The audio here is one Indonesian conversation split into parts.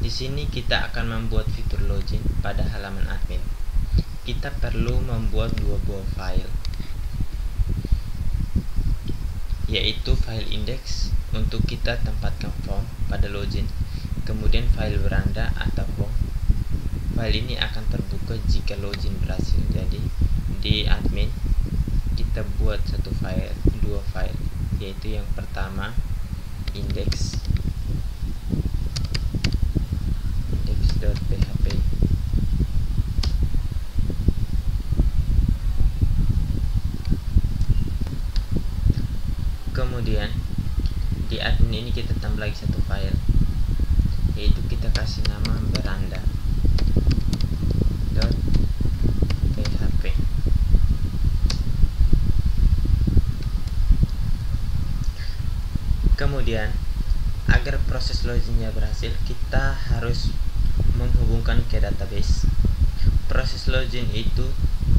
Di sini kita akan membuat fitur login pada halaman admin. Kita perlu membuat dua buah file, yaitu file index untuk kita tempatkan form pada login, kemudian file beranda atau home. File ini akan terbuka jika login berhasil. Jadi di admin kita buat dua file, yaitu yang pertama index.php, kemudian di admin ini kita tambah lagi satu file, yaitu kita kasih nama beranda.php. Kemudian agar proses loginnya berhasil, kita harus menghubungkan ke database. Proses login itu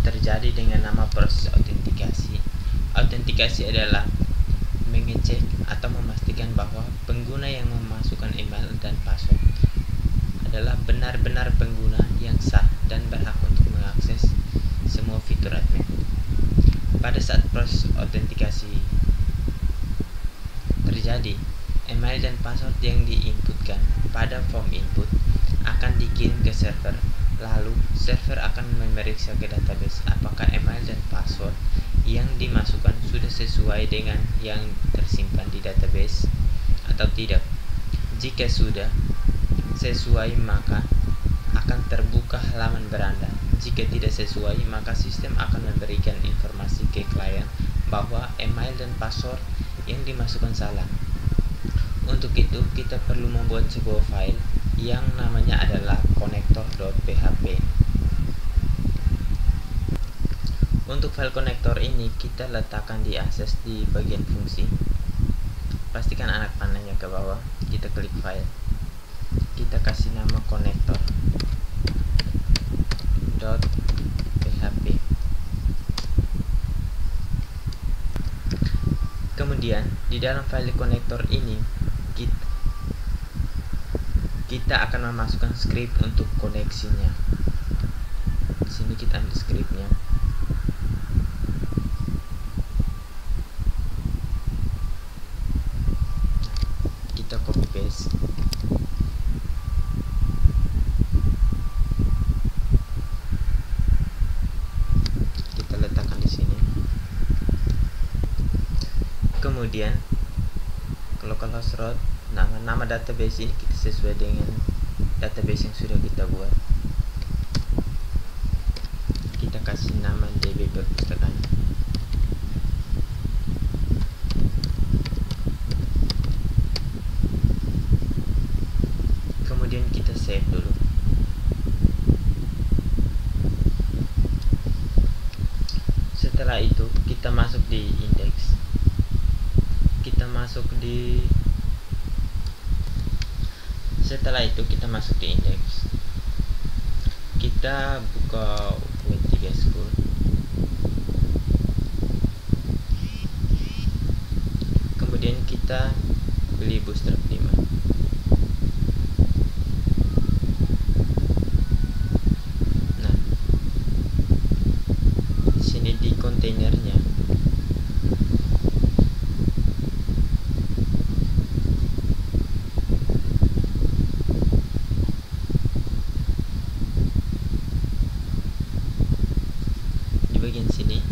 terjadi dengan nama proses autentikasi. Autentikasi adalah mengecek atau memastikan bahwa pengguna yang memasukkan email dan password adalah benar-benar pengguna yang sah dan berhak untuk mengakses semua fitur admin. Pada saat proses autentikasi terjadi, email dan password yang diinputkan pada form input akan dikirim ke server. Lalu server akan memeriksa ke database apakah email dan password yang dimasukkan sudah sesuai dengan yang tersimpan di database atau tidak. Jika sudah sesuai, maka akan terbuka halaman beranda. Jika tidak sesuai, maka sistem akan memberikan informasi ke klien bahwa email dan password yang dimasukkan salah. Untuk itu kita perlu membuat sebuah file yang namanya adalah connector.php. Untuk file konektor ini kita letakkan di akses di bagian fungsi. Pastikan anak panahnya ke bawah. Kita klik file. Kita kasih nama connector.php. Kemudian di dalam file konektor ini kita akan memasukkan script untuk koneksinya. Di sini kita ambil scriptnya. Kita copy paste. Kita letakkan di sini. Kemudian local host root, nama database ini kita sesuai dengan database yang sudah kita buat. Kita kasih nama DB perpustakaan. Kemudian kita save dulu. Setelah itu kita masuk di index. Setelah itu kita masuk di index. Kita buka Web3 School. Kemudian kita beli Bootstrap 5. Nah, di sini di kontainernya bagian sini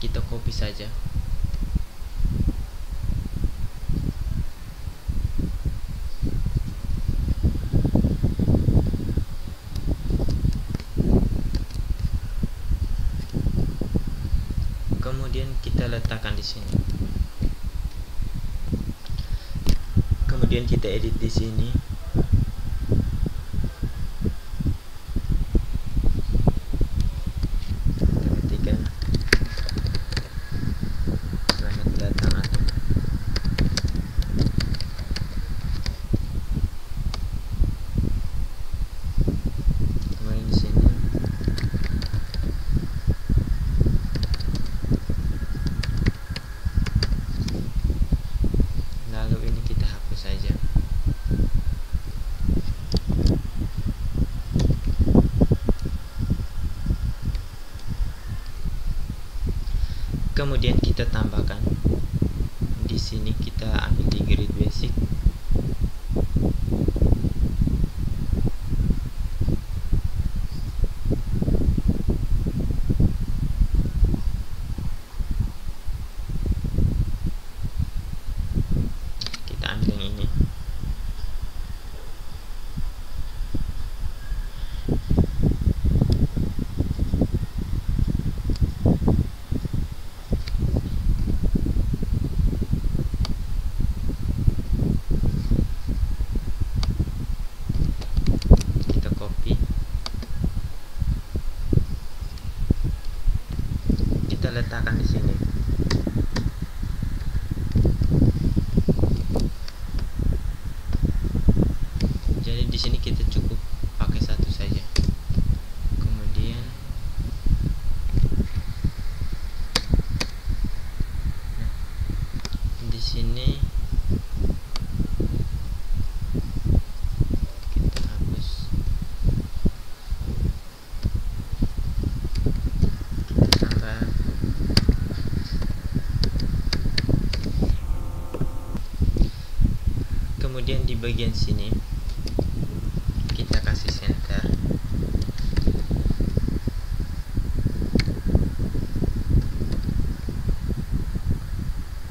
kita copy saja. Kemudian kita letakkan di sini. Kemudian kita edit di sini. Kemudian kita tambahkan di sini, kita ambil di grid basic. Kita ambil yang ini. Kita letakkan di sini. Jadi di sini kita cukup pakai satu saja. Kemudian di sini kita hapus. Kita tambah. Kemudian di bagian sini kita kasih center.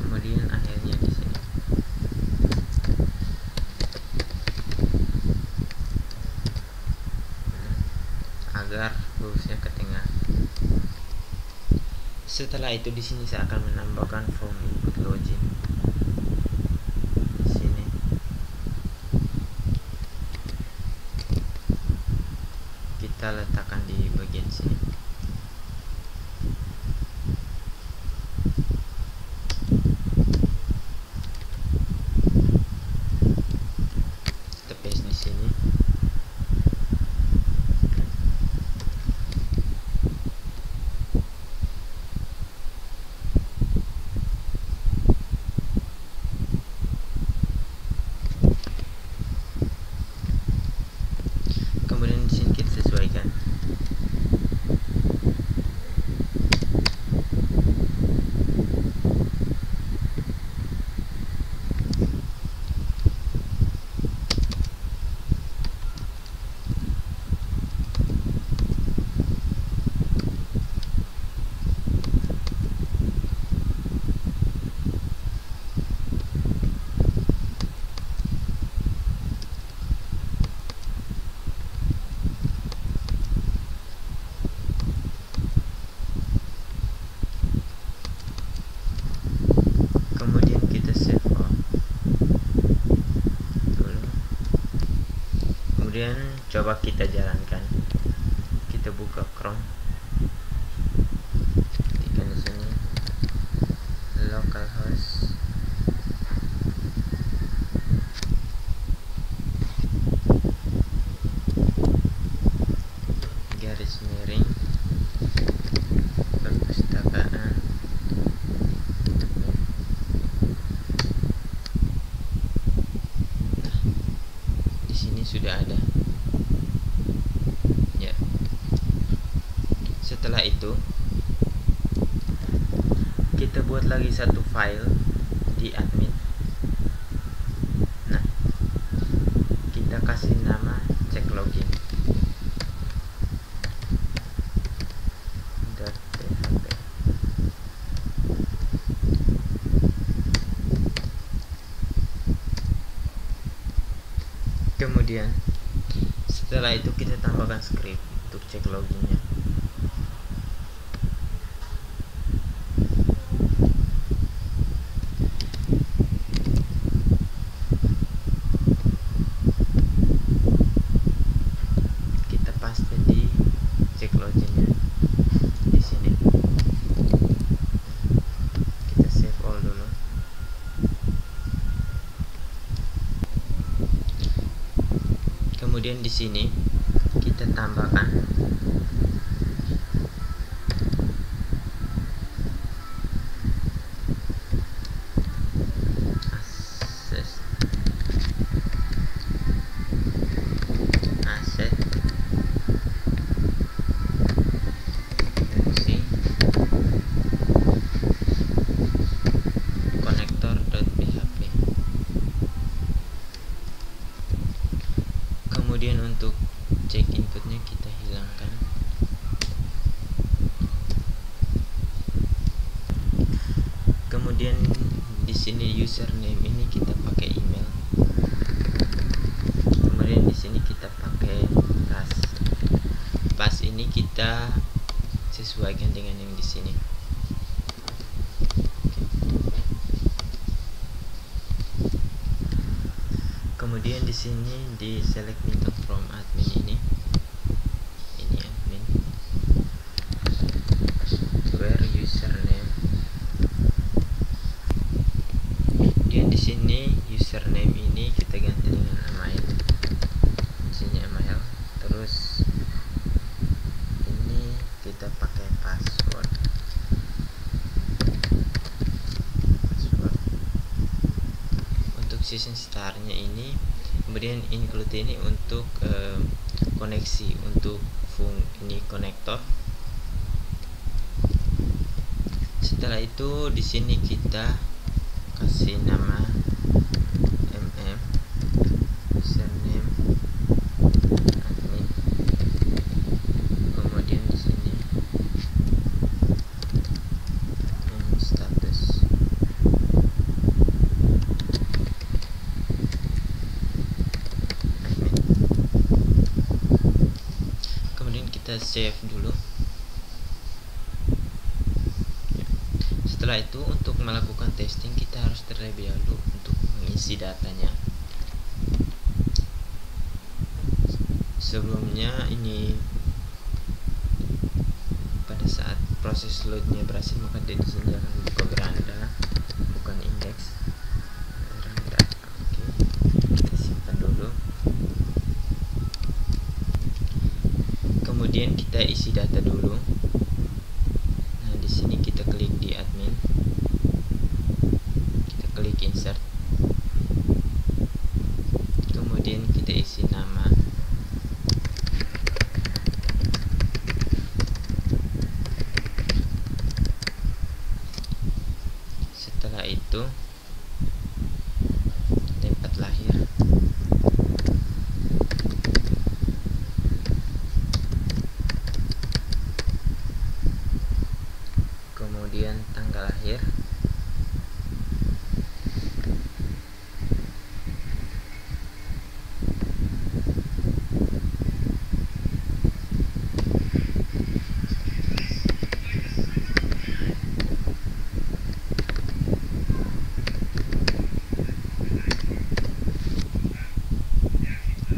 Kemudian akhirnya di sini. Agar lurusnya ke tengah. Setelah itu di sini saya akan menambahkan form input login. Di sini. Kita letakkan di bagian sini. Kita paste di sini. Kemudian di sini kita sesuaikan. Kemudian kita save all dulu. Kemudian coba kita jalankan. Kita buka Chrome. Ketikkan di sini localhost. Garis miring perpustakaan. Sudah ada ya. Setelah itu kita buat lagi satu file di admin. Nah, kita kasih nama cek login .php. Kemudian setelah itu kita tambahkan script untuk cek loginnya. Kita paste di cek loginnya di sini. Kita save all dulu. Kemudian di sini kita tambahkan aset fungsi Kemudian di sini username ini kita pakai email. Kemudian di sini kita pakai pas ini kita sesuaikan dengan yang di sini. Kemudian di sini di select bintang from admin ini admin, where username. Kemudian di sini username ini kita ganti dengan email, di sini email. Terus ini kita pakai password. Untuk season startnya ini, kemudian include ini untuk koneksi, untuk ini konektor. Setelah itu di sini kita kasih nama username admin. Kemudian di sini status. Admin. Kemudian kita save dulu. Setelah itu untuk melakukan testing kita harus terlebih dahulu untuk mengisi datanya. Sebelumnya ini pada saat proses loadnya berhasil, maka di sini akan buka beranda, bukan indeks. Beranda. Oke, kita simpan dulu. Kemudian kita isi data dulu. Nah, di sini kita klik di admin. Kita klik insert. Kemudian kita isi nama. Setelah itu tempat lahir. Kemudian tanggal lahir.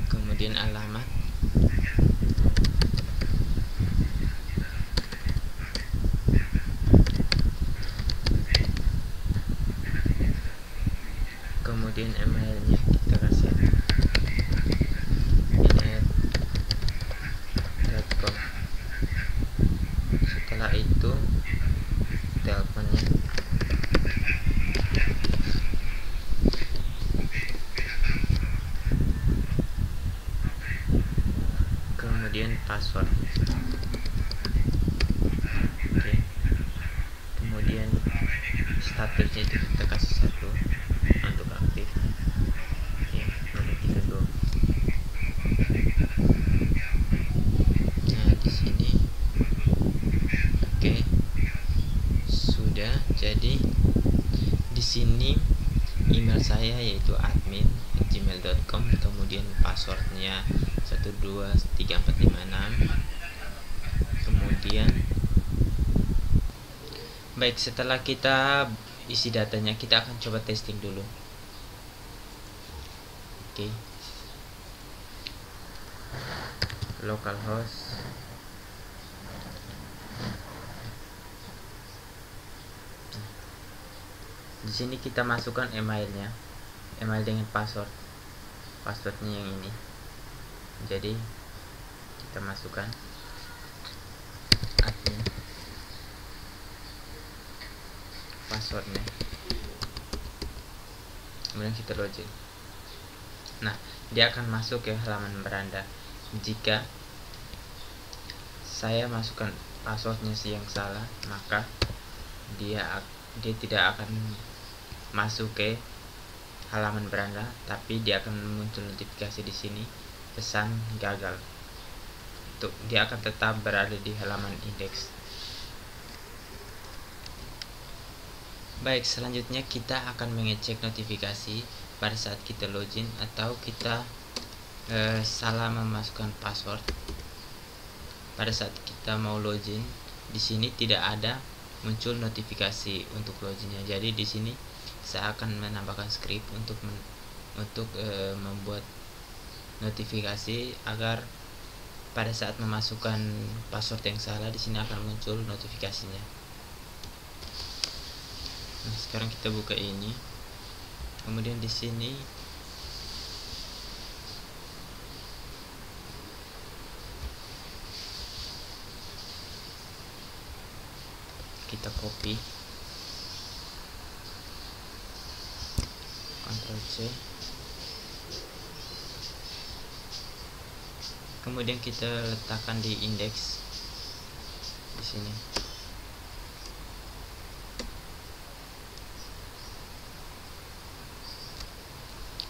Kemudian alamat. Kemudian emailnya kita kasih inet.com. Setelah itu teleponnya. Kemudian password. Oke. Kemudian statusnya itu kita kasih 1 untuk aktif. Oke, lalu kita go. Nah, di sini oke, sudah. Jadi di sini email saya yaitu admin@gmail.com, kemudian passwordnya 123456. Kemudian baik, setelah kita isi datanya kita akan coba testing dulu. Oke. Localhost. Di sini kita masukkan emailnya, email dengan passwordnya yang ini. Jadi kita masukkan admin, passwordnya, kemudian kita login. Nah, dia akan masuk ke halaman beranda. Jika saya masukkan passwordnya yang salah, maka dia tidak akan masuk ke halaman beranda, tapi dia akan muncul notifikasi di sini pesan gagal. Dia akan tetap berada di halaman indeks. Baik, selanjutnya kita akan mengecek notifikasi pada saat kita login atau kita salah memasukkan password. Pada saat kita mau login, di sini tidak ada muncul notifikasi untuk loginnya. Jadi di sini saya akan menambahkan script untuk membuat notifikasi agar pada saat memasukkan password yang salah di sini akan muncul notifikasinya. Nah, sekarang kita buka ini. Kemudian di sini kita copy, Ctrl C, kemudian kita letakkan di indeks di sini.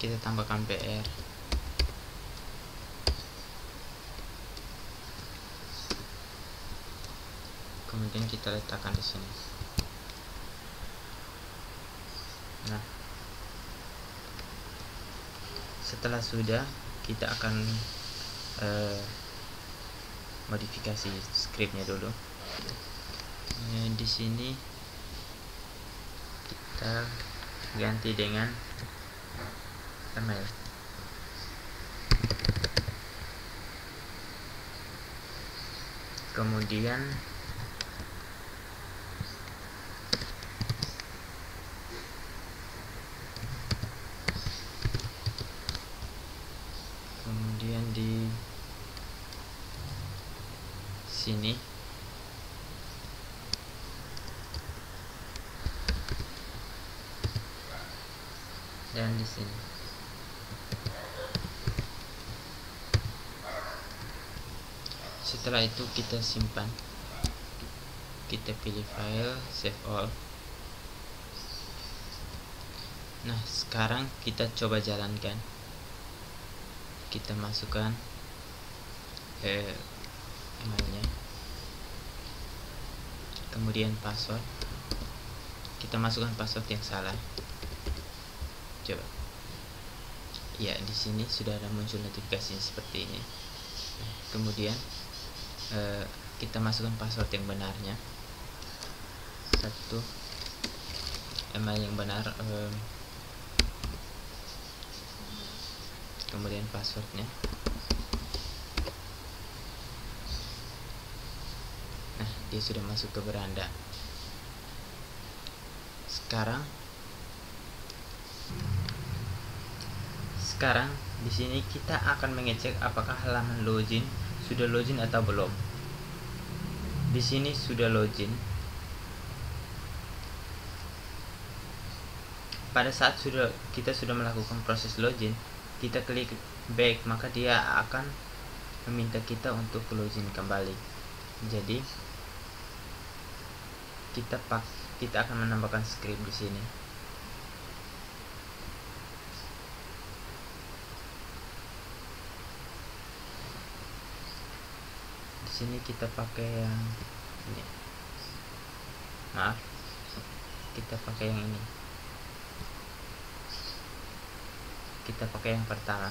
Kita tambahkan PR, kemudian kita letakkan di sini. Nah, setelah sudah, kita akan modifikasi scriptnya dulu. Di sini kita ganti dengan email. Kemudian di sini dan di sini. Setelah itu kita simpan, kita pilih file, save all. Nah, sekarang kita coba jalankan. Kita masukkan emailnya, kemudian password. Kita masukkan password yang salah. Coba. Ya, di sini sudah ada muncul notifikasi seperti ini. Kemudian kita masukkan password yang benarnya. Satu email yang benar, kemudian passwordnya. Nah, dia sudah masuk ke beranda. Sekarang di sini kita akan mengecek apakah halaman login sudah login atau belum. Di sini sudah login. Pada saat kita sudah melakukan proses login, kita klik back, maka dia akan meminta kita untuk login kembali. Jadi kita akan menambahkan script di sini. Di sini kita pakai yang ini. Maaf, kita pakai yang ini. Kita pakai yang pertama.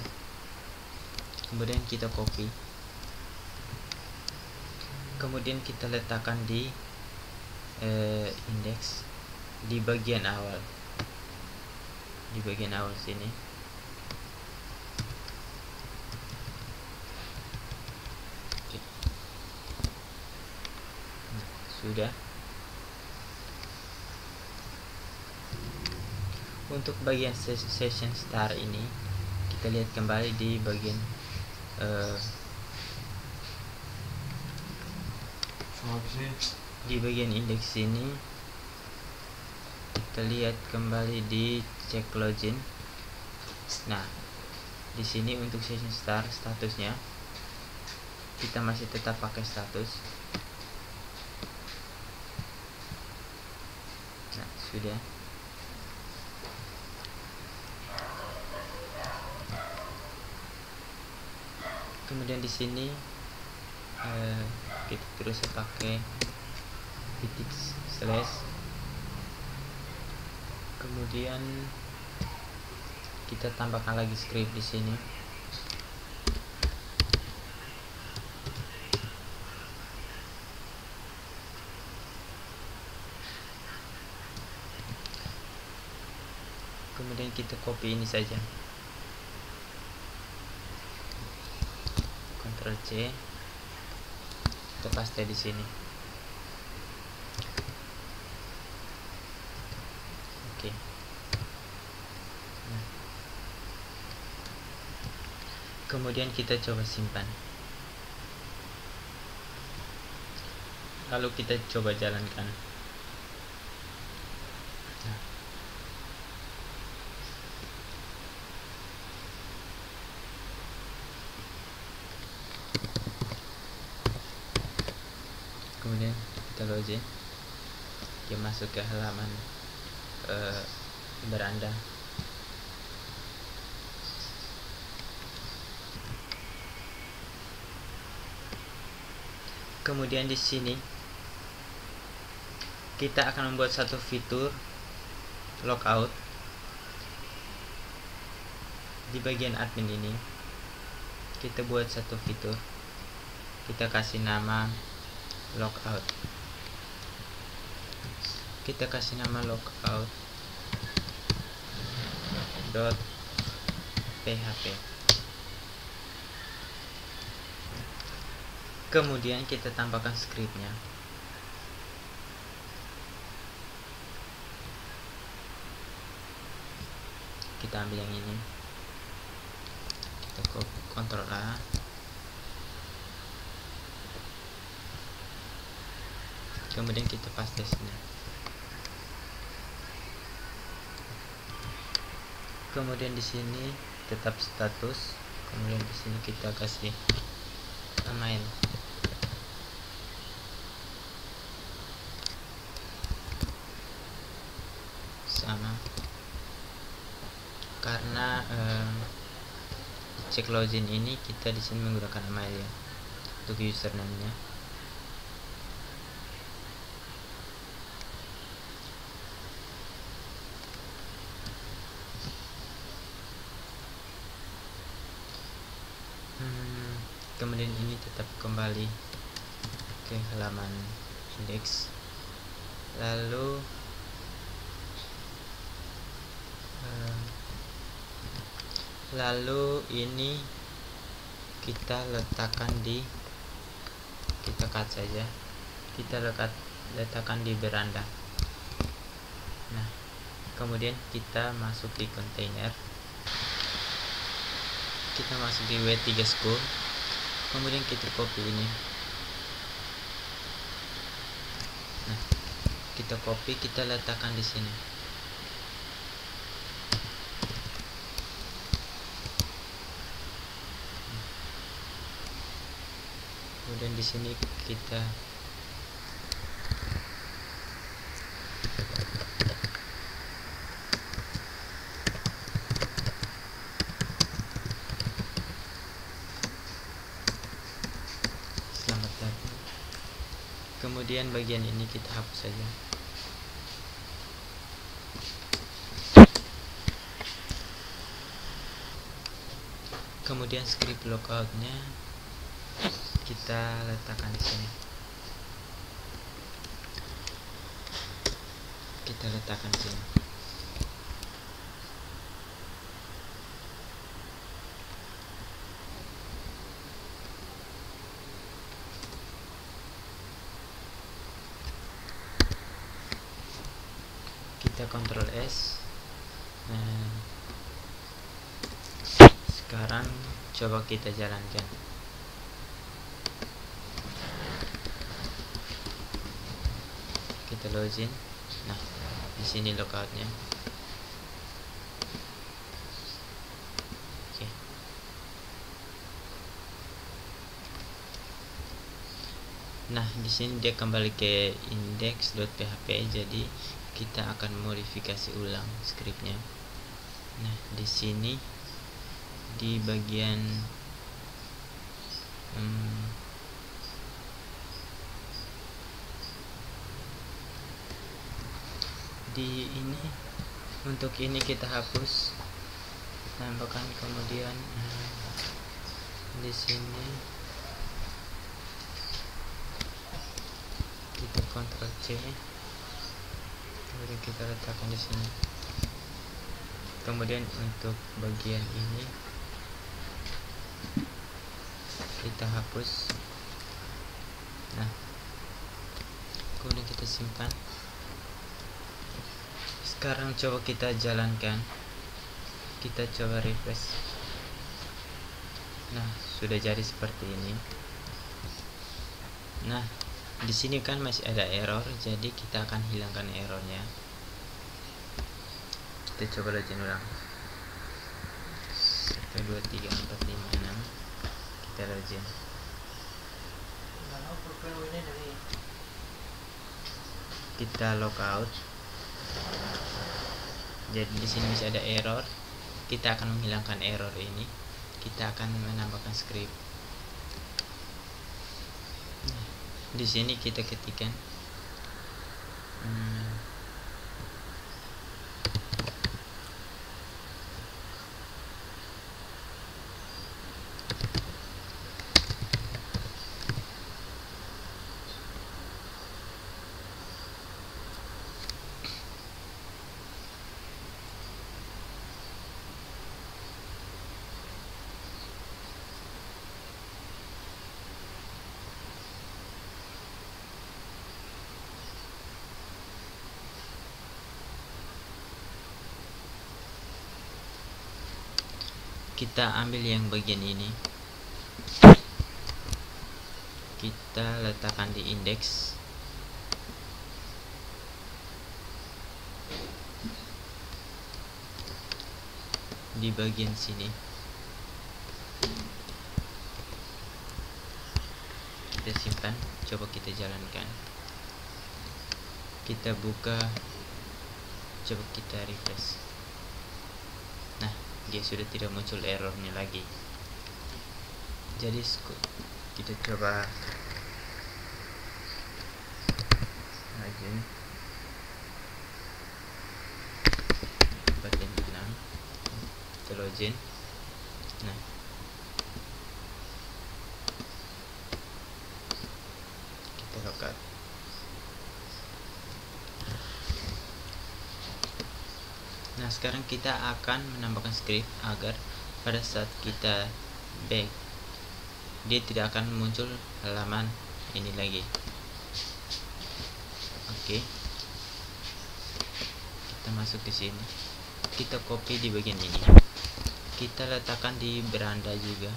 Kemudian kita copy. Kemudian kita letakkan di indeks di bagian awal. Di bagian awal sini. Nah, sudah. Untuk bagian session start ini kita lihat kembali di bagian indeks ini. Kita lihat kembali di cek login. Nah, di sini untuk session start statusnya kita masih tetap pakai status. Nah, sudah. Kemudian di sini kita terus pakai titik slash. Kemudian kita tambahkan lagi script di sini. Kemudian kita copy ini saja, Ctrl C, kita paste di sini. Oke. Nah, kemudian kita coba simpan, lalu kita coba jalankan. Nah, kemudian kita login, dia masuk ke halaman beranda. Kemudian di sini kita akan membuat satu fitur logout di bagian admin ini. Kita buat satu fitur, kita kasih nama logout. Kita kasih nama logout .php. Kemudian kita tambahkan scriptnya. Kita ambil yang ini, kita Ctrl A, kemudian kita paste sini. Kemudian di sini tetap status, kemudian di sini kita kasih main. Sama, karena cek login ini kita di sini menggunakan email ya untuk username-nya. Kemudian ini tetap kembali ke halaman index, lalu ini kita letakkan di, kita cut saja, kita letakkan di beranda. Nah, kemudian kita masuk di container, kita masuk di W3 School, kemudian kita copy ini. Nah, kita copy, kita letakkan di sini. Kemudian di sini kita selamat datang. Kemudian bagian ini kita hapus saja. Kemudian script logoutnya kita letakkan di sini. Kita letakkan di sini. Kita Ctrl S. Nah, sekarang coba kita jalankan. Kita login. Nah, di sini logoutnya. Oke. Nah, di sini dia kembali ke index.php, jadi kita akan modifikasi ulang scriptnya. Nah, di sini di bagian di ini Untuk ini kita hapus, tambahkan, kemudian di sini kita Ctrl C, kemudian kita letakkan di sini. Kemudian untuk bagian ini kita hapus. Nah, kemudian kita simpan. Sekarang coba kita jalankan, kita coba refresh. Nah, sudah jadi seperti ini. Nah, di sini kan masih ada error, jadi kita akan hilangkan errornya. Kita coba login ulang. 1 2 3 4 5 6. Kita login. Kita logout. Jadi di sini masih ada error. Kita akan menghilangkan error ini. Kita akan menambahkan script. Nah, di sini kita ketikkan kita ambil yang bagian ini, kita letakkan di indeks. Di bagian sini kita simpan, coba kita jalankan, kita buka, coba kita refresh. Nah, dia sudah tidak muncul errornya lagi. Jadi kita coba login 4 dan 6, kita login. Nah, kita logout. Nah, sekarang kita akan menambahkan script agar pada saat kita back, dia tidak akan muncul halaman ini lagi. Oke, kita masuk di sini, kita copy di bagian ini, kita letakkan di beranda juga,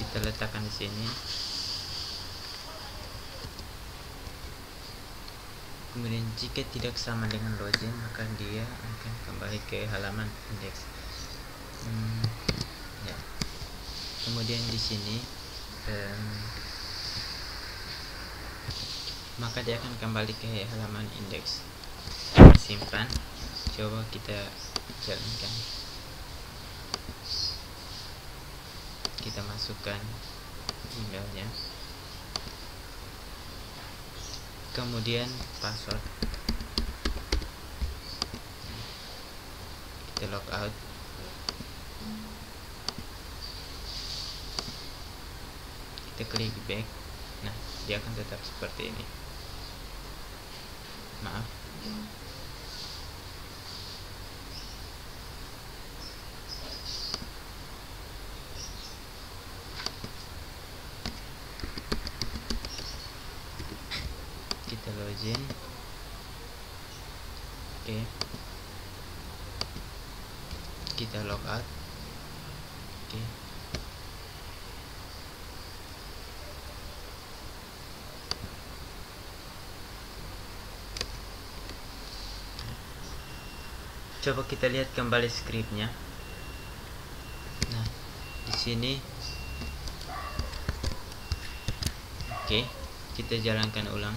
kita letakkan di sini. Kemudian jika tidak sama dengan login, maka dia akan kembali ke halaman indeks. Ya. Kemudian di sini maka dia akan kembali ke halaman indeks. Simpan, coba kita jalankan. Kita masukkan emailnya, kemudian password, kita logout, kita klik back. Nah, dia akan tetap seperti ini. Maaf, kita login. Oke, kita logout. Oke, coba kita lihat kembali scriptnya. Nah, di sini oke, kita jalankan ulang.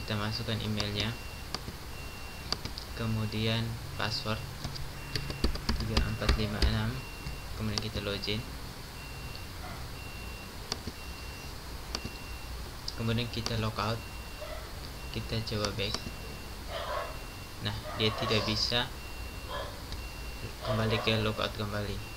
Kita masukkan emailnya, kemudian password 3456, kemudian kita login. kemudian kita logout, kita coba back. Nah, dia tidak bisa kembali ke logout kembali.